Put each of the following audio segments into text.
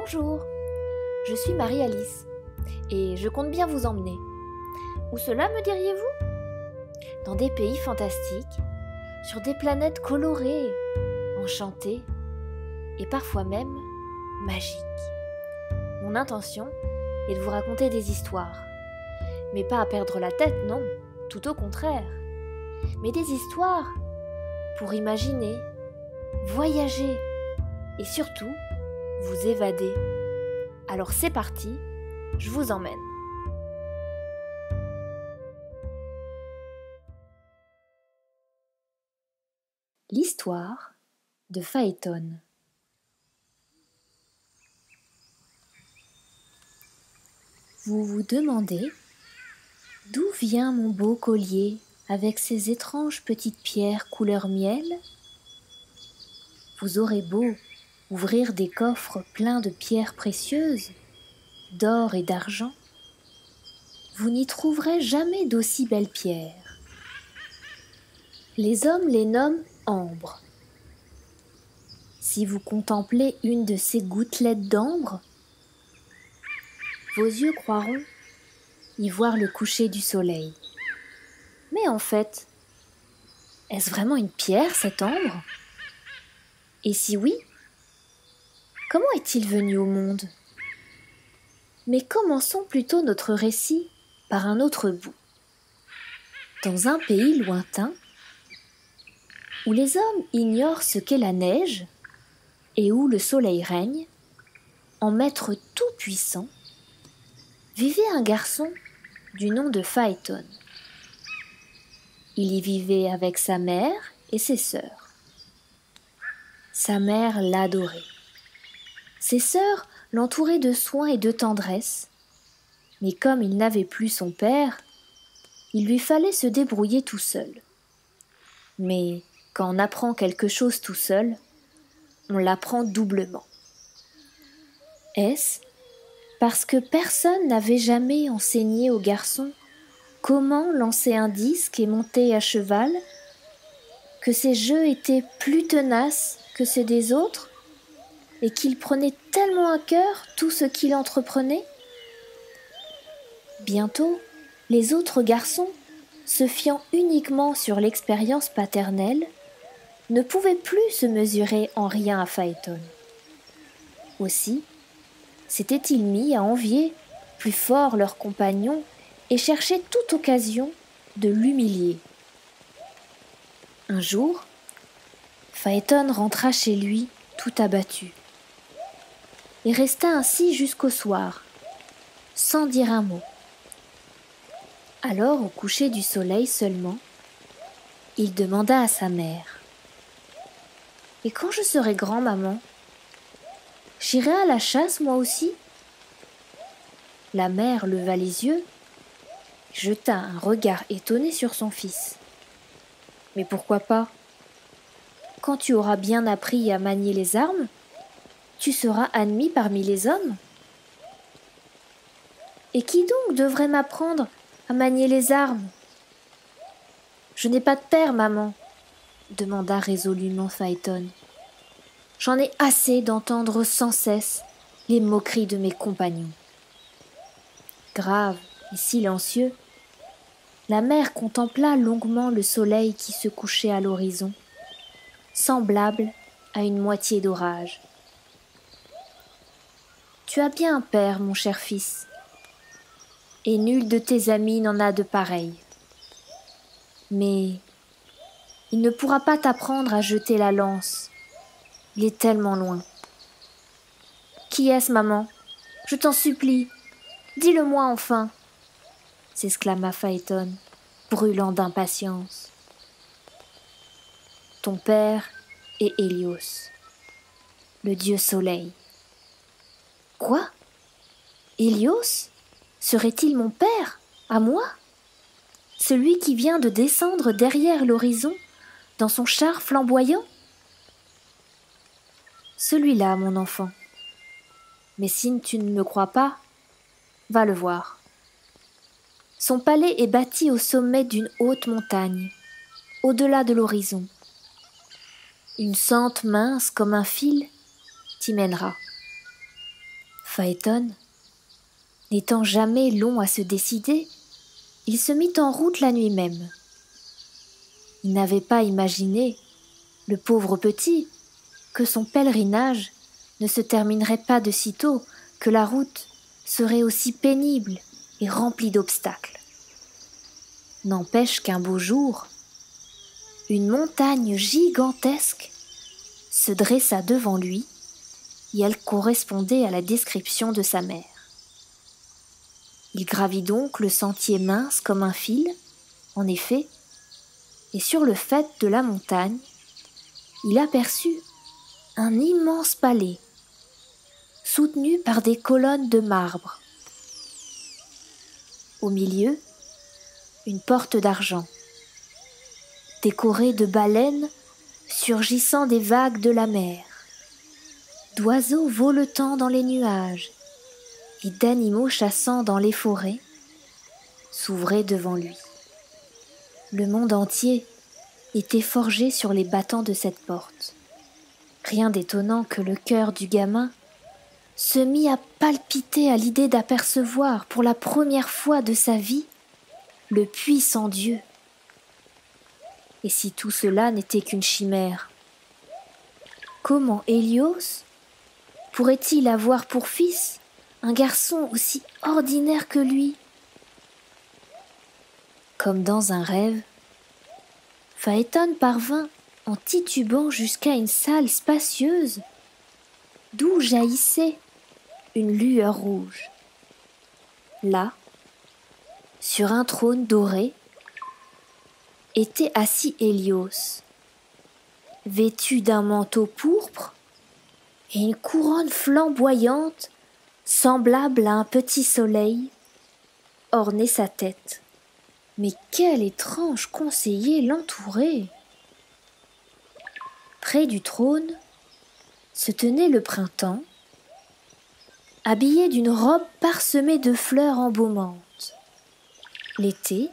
Bonjour, je suis Marie-Alice et je compte bien vous emmener. Où cela me diriez-vous? Dans des pays fantastiques, sur des planètes colorées, enchantées et parfois même magiques. Mon intention est de vous raconter des histoires, mais pas à perdre la tête, non, tout au contraire. Mais des histoires pour imaginer, voyager et surtout vous évader. Alors c'est parti, je vous emmène. L'histoire de Phaéton. Vous vous demandez d'où vient mon beau collier avec ces étranges petites pierres couleur miel? Vous aurez beau ouvrir des coffres pleins de pierres précieuses, d'or et d'argent, vous n'y trouverez jamais d'aussi belles pierres. Les hommes les nomment ambre. Si vous contemplez une de ces gouttelettes d'ambre, vos yeux croiront y voir le coucher du soleil. Mais en fait, est-ce vraiment une pierre, cette ambre? Et si oui, comment est-il venu au monde? Mais commençons plutôt notre récit par un autre bout. Dans un pays lointain, où les hommes ignorent ce qu'est la neige et où le soleil règne, en maître tout-puissant, vivait un garçon du nom de Phaéton. Il y vivait avec sa mère et ses sœurs. Sa mère l'adorait. Ses sœurs l'entouraient de soins et de tendresse, mais comme il n'avait plus son père, il lui fallait se débrouiller tout seul. Mais quand on apprend quelque chose tout seul, on l'apprend doublement. Est-ce parce que personne n'avait jamais enseigné au garçon comment lancer un disque et monter à cheval, que ses jeux étaient plus tenaces que ceux des autres, et qu'il prenait tellement à cœur tout ce qu'il entreprenait? Bientôt, les autres garçons, se fiant uniquement sur l'expérience paternelle, ne pouvaient plus se mesurer en rien à Phaéton. Aussi, s'étaient-ils mis à envier plus fort leurs compagnons et cherchaient toute occasion de l'humilier. Un jour, Phaéton rentra chez lui tout abattu et resta ainsi jusqu'au soir, sans dire un mot. Alors, au coucher du soleil seulement, il demanda à sa mère: « Et quand je serai grand, maman, j'irai à la chasse moi aussi ?» La mère leva les yeux, jeta un regard étonné sur son fils. « Mais pourquoi pas? Quand tu auras bien appris à manier les armes, tu seras admis parmi les hommes. » « Et qui donc devrait m'apprendre à manier les armes? »« Je n'ai pas de père, maman, » demanda résolument Phaéton. « J'en ai assez d'entendre sans cesse les moqueries de mes compagnons. » Grave et silencieux, la mère contempla longuement le soleil qui se couchait à l'horizon, semblable à une moitié d'orage. « Tu as bien un père, mon cher fils, et nul de tes amis n'en a de pareil. Mais il ne pourra pas t'apprendre à jeter la lance. Il est tellement loin. »« Qui est-ce, maman? Je t'en supplie, dis-le-moi enfin !» s'exclama Phaéton, brûlant d'impatience. « Ton père est Hélios, le dieu soleil. »« Quoi? Hélios? Serait-il mon père, à moi? Celui qui vient de descendre derrière l'horizon dans son char flamboyant? » ?»« Celui-là, mon enfant. Mais si tu ne me crois pas, va le voir. Son palais est bâti au sommet d'une haute montagne, au-delà de l'horizon. Une sente mince comme un fil t'y mènera. Phaéton, n'étant jamais long à se décider, il se mit en route la nuit même. Il n'avait pas imaginé, le pauvre petit, que son pèlerinage ne se terminerait pas de sitôt, que la route serait aussi pénible et remplie d'obstacles. N'empêche qu'un beau jour, une montagne gigantesque se dressa devant lui et elle correspondait à la description de sa mère. Il gravit donc le sentier mince comme un fil, en effet, et sur le faîte de la montagne, il aperçut un immense palais, soutenu par des colonnes de marbre. Au milieu, une porte d'argent, décorée de baleines surgissant des vagues de la mer, d'oiseaux voletant dans les nuages et d'animaux chassant dans les forêts, s'ouvrait devant lui. Le monde entier était forgé sur les battants de cette porte. Rien d'étonnant que le cœur du gamin se mit à palpiter à l'idée d'apercevoir pour la première fois de sa vie le puissant Dieu. Et si tout cela n'était qu'une chimère, comment Hélios pourrait-il avoir pour fils un garçon aussi ordinaire que lui? Comme dans un rêve, Phaéton parvint en titubant jusqu'à une salle spacieuse d'où jaillissait une lueur rouge. Là, sur un trône doré, était assis Hélios, vêtu d'un manteau pourpre et une couronne flamboyante semblable à un petit soleil ornait sa tête. Mais quel étrange conseiller l'entourait! Près du trône se tenait le printemps, habillé d'une robe parsemée de fleurs embaumantes. L'été,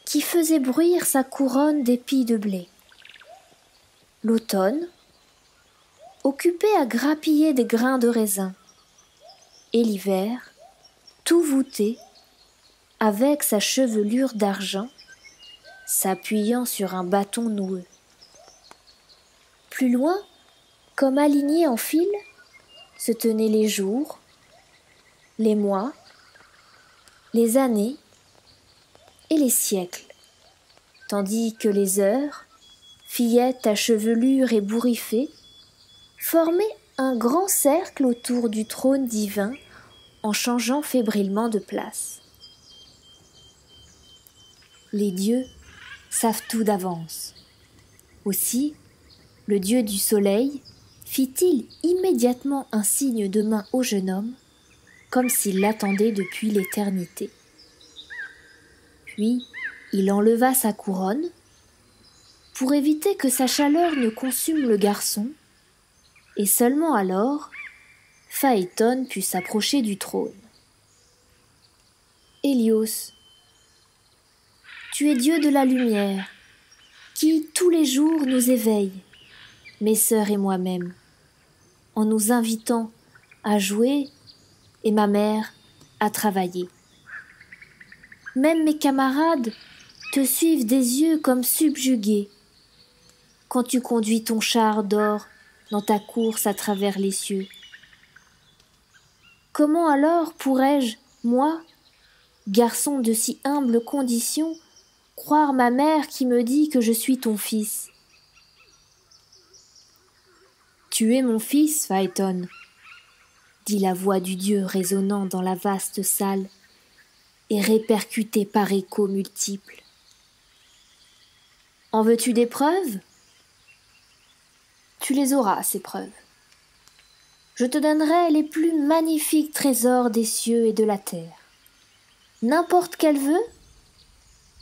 qui faisait bruire sa couronne d'épis de blé. L'automne, occupé à grappiller des grains de raisin. Et l'hiver, tout voûté, avec sa chevelure d'argent, s'appuyant sur un bâton noueux. Plus loin, comme alignés en fil, se tenaient les jours, les mois, les années et les siècles, tandis que les heures, fillettes à chevelure ébouriffée, formaient un grand cercle autour du trône divin en changeant fébrilement de place. Les dieux savent tout d'avance. Aussi, le dieu du soleil fit-il immédiatement un signe de main au jeune homme, comme s'il l'attendait depuis l'éternité. Puis, il enleva sa couronne, pour éviter que sa chaleur ne consume le garçon, et seulement alors, Phaéton put s'approcher du trône. Hélios, tu es Dieu de la lumière, qui tous les jours nous éveille, mes sœurs et moi-même, en nous invitant à jouer et ma mère à travailler. Même mes camarades te suivent des yeux comme subjugués quand tu conduis ton char d'or dans ta course à travers les cieux. Comment alors pourrais-je, moi, garçon de si humble condition, croire ma mère qui me dit que je suis ton fils? Tu es mon fils, Phaéton, dit la voix du dieu résonnant dans la vaste salle et répercutée par échos multiples. En veux-tu des preuves? Tu les auras, ces preuves. Je te donnerai les plus magnifiques trésors des cieux et de la terre. N'importe quel vœu,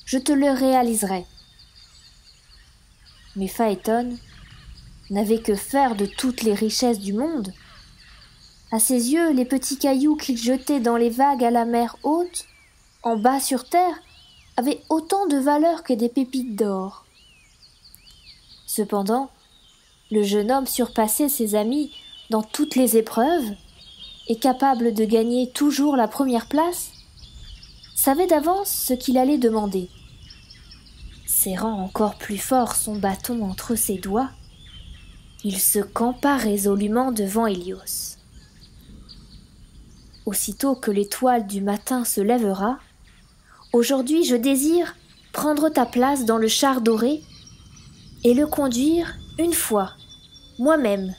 je te le réaliserai. Mais Phaéton n'avait que faire de toutes les richesses du monde. À ses yeux, les petits cailloux qu'il jetait dans les vagues à la mer haute, en bas sur terre, avaient autant de valeur que des pépites d'or. Cependant, le jeune homme surpassait ses amis dans toutes les épreuves et capable de gagner toujours la première place, savait d'avance ce qu'il allait demander. Serrant encore plus fort son bâton entre ses doigts, il se campa résolument devant Hélios. Aussitôt que l'étoile du matin se lèvera, aujourd'hui je désire prendre ta place dans le char doré et le conduire une fois, moi-même.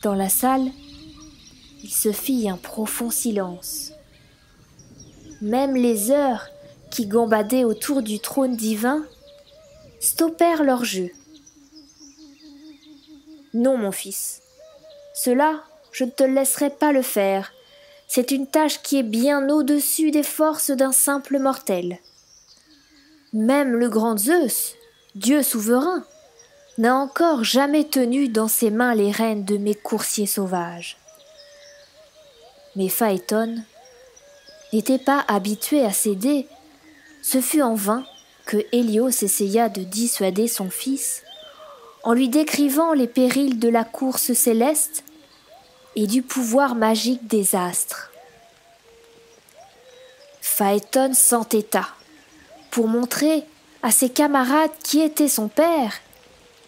Dans la salle, il se fit un profond silence. Même les heures qui gambadaient autour du trône divin stoppèrent leur jeu. Non, mon fils, cela, je ne te laisserai pas le faire. C'est une tâche qui est bien au-dessus des forces d'un simple mortel. Même le grand Zeus, Dieu souverain, n'a encore jamais tenu dans ses mains les rênes de mes coursiers sauvages. Mais Phaéton n'était pas habitué à céder. Ce fut en vain que Hélios essaya de dissuader son fils en lui décrivant les périls de la course céleste et du pouvoir magique des astres. Phaéton s'entêta pour montrer à ses camarades qui était son père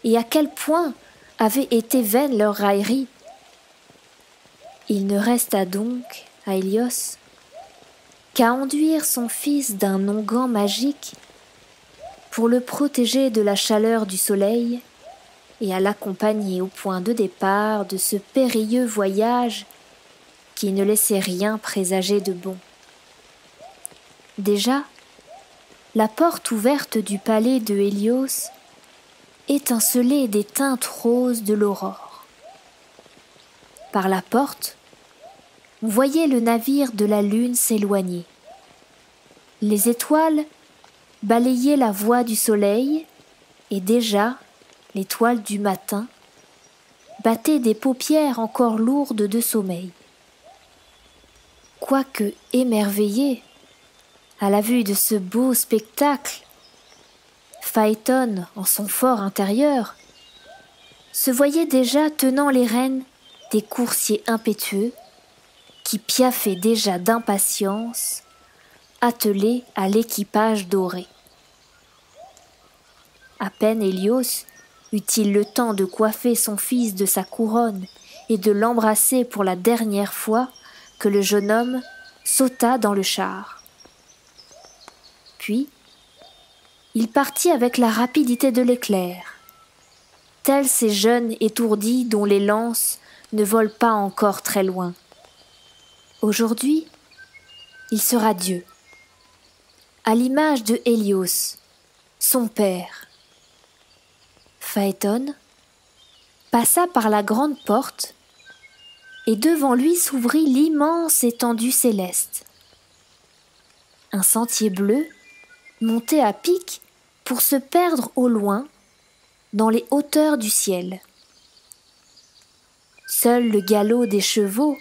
et à quel point avait été vaine leur raillerie. Il ne resta donc à Hélios qu'à enduire son fils d'un onguent magique pour le protéger de la chaleur du soleil et à l'accompagner au point de départ de ce périlleux voyage qui ne laissait rien présager de bon. Déjà, la porte ouverte du palais de Hélios étincelait des teintes roses de l'aurore. Par la porte, on voyait le navire de la lune s'éloigner. Les étoiles balayaient la voie du soleil et déjà l'étoile du matin battait des paupières encore lourdes de sommeil. Quoique émerveillé à la vue de ce beau spectacle, Phaéton, en son fort intérieur, se voyait déjà tenant les rênes des coursiers impétueux qui piaffaient déjà d'impatience, attelés à l'équipage doré. À peine Hélios eut-il le temps de coiffer son fils de sa couronne et de l'embrasser pour la dernière fois que le jeune homme sauta dans le char. Puis, il partit avec la rapidité de l'éclair, tels ces jeunes étourdis dont les lances ne volent pas encore très loin. Aujourd'hui, il sera Dieu, à l'image de Hélios, son père. Phaéton passa par la grande porte et devant lui s'ouvrit l'immense étendue céleste. Un sentier bleu montait à pic pour se perdre au loin dans les hauteurs du ciel. Seul le galop des chevaux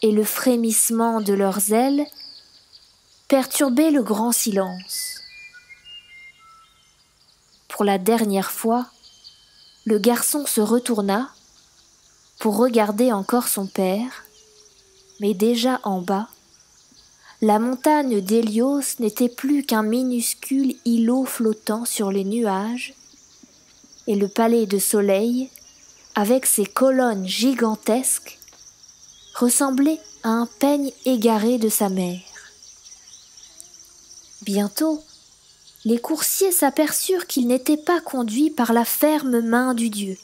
et le frémissement de leurs ailes perturbaient le grand silence. Pour la dernière fois, le garçon se retourna pour regarder encore son père, mais déjà en bas, la montagne d'Hélios n'était plus qu'un minuscule îlot flottant sur les nuages, et le palais de soleil, avec ses colonnes gigantesques, ressemblait à un peigne égaré de sa mère. Bientôt, les coursiers s'aperçurent qu'ils n'étaient pas conduits par la ferme main du dieu.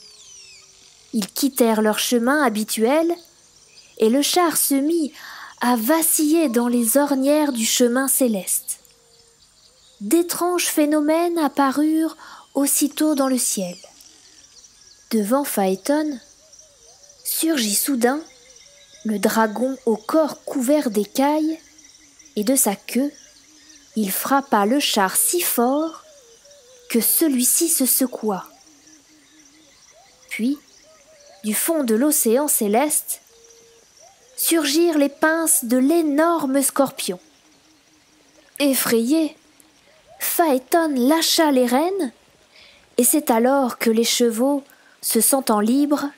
Ils quittèrent leur chemin habituel et le char se mit à vaciller dans les ornières du chemin céleste. D'étranges phénomènes apparurent aussitôt dans le ciel. Devant Phaéton, surgit soudain le dragon au corps couvert d'écailles, et de sa queue, il frappa le char si fort que celui-ci se secoua. Puis, du fond de l'océan céleste, surgirent les pinces de l'énorme scorpion. Effrayé, Phaéton lâcha les rênes, et c'est alors que les chevaux, se sentant libres,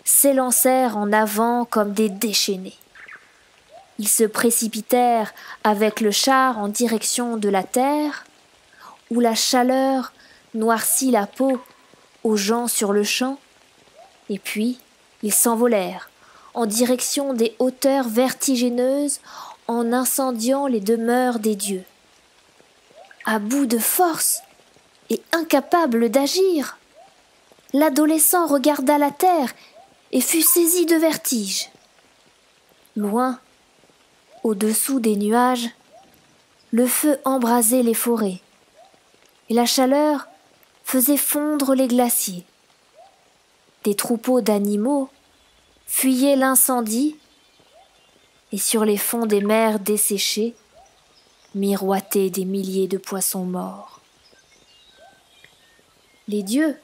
s'élancèrent en avant comme des déchaînés. Ils se précipitèrent avec le char en direction de la terre, où la chaleur noircit la peau aux gens sur le champ, et puis ils s'envolèrent en direction des hauteurs vertigineuses en incendiant les demeures des dieux. À bout de force et incapable d'agir, l'adolescent regarda la terre et fut saisi de vertige. Loin, au-dessous des nuages, le feu embrasait les forêts et la chaleur faisait fondre les glaciers. Des troupeaux d'animaux fuyaient l'incendie et sur les fonds des mers desséchées miroitaient des milliers de poissons morts. Les dieux,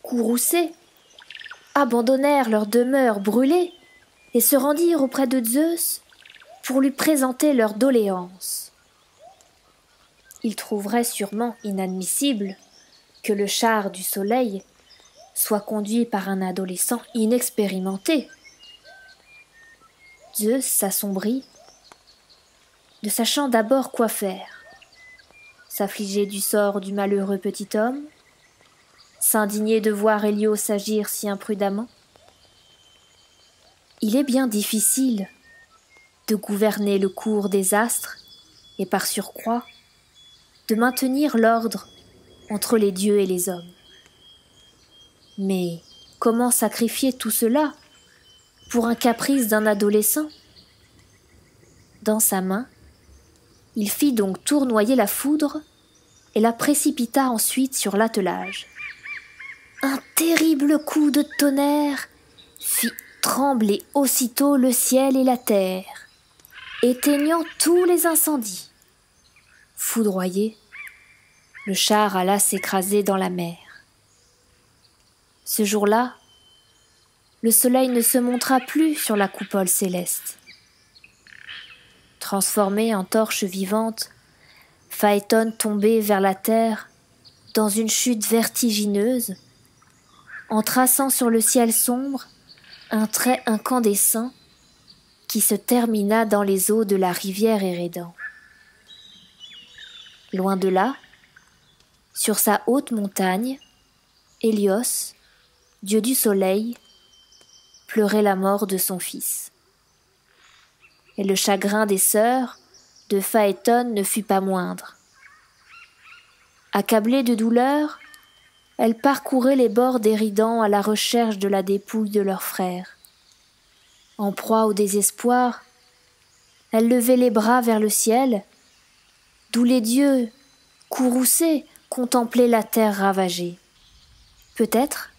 courroucés, abandonnèrent leur demeure brûlée et se rendirent auprès de Zeus pour lui présenter leurs doléances. Ils trouveraient sûrement inadmissible que le char du soleil soit conduit par un adolescent inexpérimenté. Zeus s'assombrit, ne sachant d'abord quoi faire. S'affliger du sort du malheureux petit homme, s'indigner de voir Hélios agir si imprudemment. Il est bien difficile de gouverner le cours des astres et par surcroît de maintenir l'ordre entre les dieux et les hommes. Mais comment sacrifier tout cela pour un caprice d'un adolescent? Dans sa main, il fit donc tournoyer la foudre et la précipita ensuite sur l'attelage. Un terrible coup de tonnerre fit trembler aussitôt le ciel et la terre, éteignant tous les incendies. Foudroyé, le char alla s'écraser dans la mer. Ce jour-là, le soleil ne se montra plus sur la coupole céleste. Transformé en torche vivante, Phaéton tombait vers la terre dans une chute vertigineuse, en traçant sur le ciel sombre un trait incandescent qui se termina dans les eaux de la rivière Érédan. Loin de là, sur sa haute montagne, Hélios, dieu du soleil, pleurait la mort de son fils. Et le chagrin des sœurs de Phaéton ne fut pas moindre. Accablées de douleur, elles parcouraient les bords d'Éridan à la recherche de la dépouille de leur frère. En proie au désespoir, elles levaient les bras vers le ciel, d'où les dieux, courroucés, contemplaient la terre ravagée. Peut-être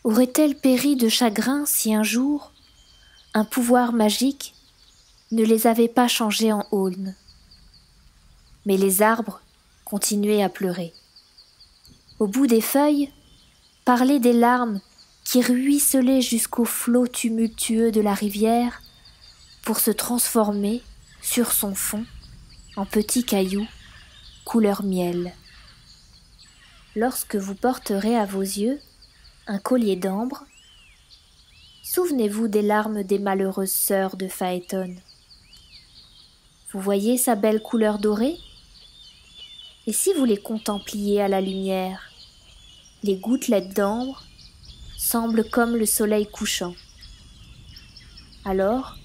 aurait-elle péri de chagrin si un jour, un pouvoir magique ne les avait pas changés en aulnes. Mais les arbres continuaient à pleurer. Au bout des feuilles, parlaient des larmes qui ruisselaient jusqu'aux flots tumultueux de la rivière pour se transformer, sur son fond, en petits cailloux, couleur miel. Lorsque vous porterez à vos yeux un collier d'ambre, souvenez-vous des larmes des malheureuses sœurs de Phaéton. Vous voyez sa belle couleur dorée? Et si vous les contempliez à la lumière, les gouttelettes d'ambre semblent comme le soleil couchant. Alors,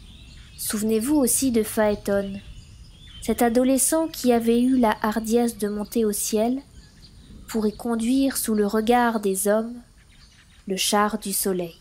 souvenez-vous aussi de Phaéton, cet adolescent qui avait eu la hardiesse de monter au ciel pour y conduire sous le regard des hommes le char du soleil.